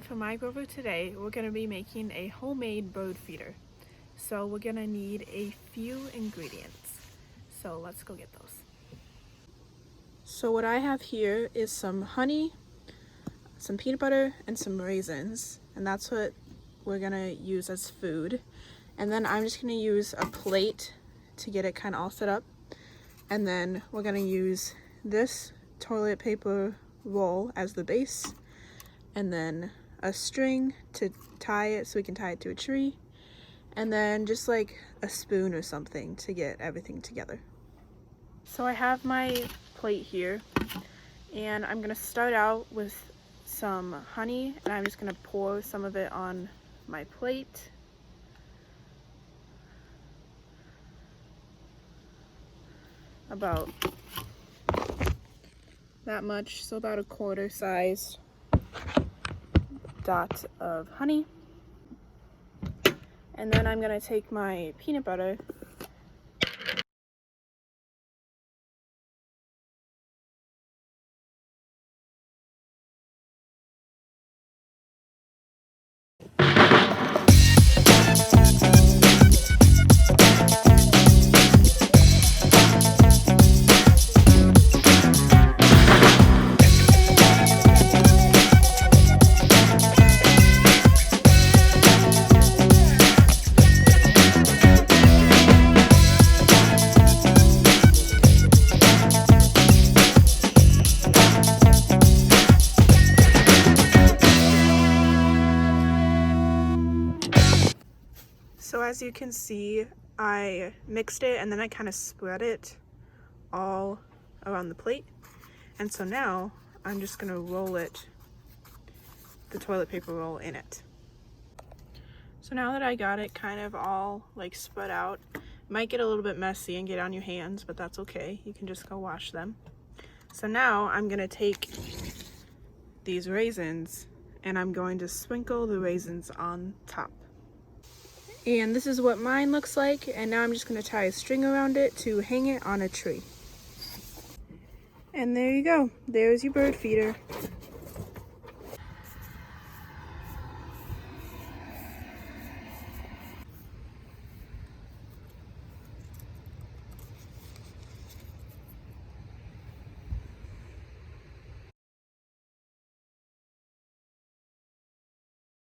for my bird today, we're going to be making a homemade bird feeder. So we're going to need a few ingredients. So let's go get those. So what I have here is some honey, some peanut butter, and some raisins. And that's what we're going to use as food. And then I'm just going to use a plate to get it kind of all set up. And then we're going to use this toilet paper roll as the base. And then a string to tie it so we can tie it to a tree. And then just like a spoon or something to get everything together. So I have my plate here, and I'm gonna start out with some honey, and I'm just gonna pour some of it on my plate. About that much, so about a quarter size dot of honey. And then I'm gonna take my peanut butter So as you can see, I mixed it and then I kind of spread it all around the plate. And so now I'm just gonna roll it, the toilet paper roll in it. So now that I got it kind of all like spread out, it might get a little bit messy and get on your hands, but that's okay. You can just go wash them. So now I'm gonna take these raisins and I'm going to sprinkle the raisins on top. And this is what mine looks like, and now I'm just going to tie a string around it to hang it on a tree. And there you go. There's your bird feeder.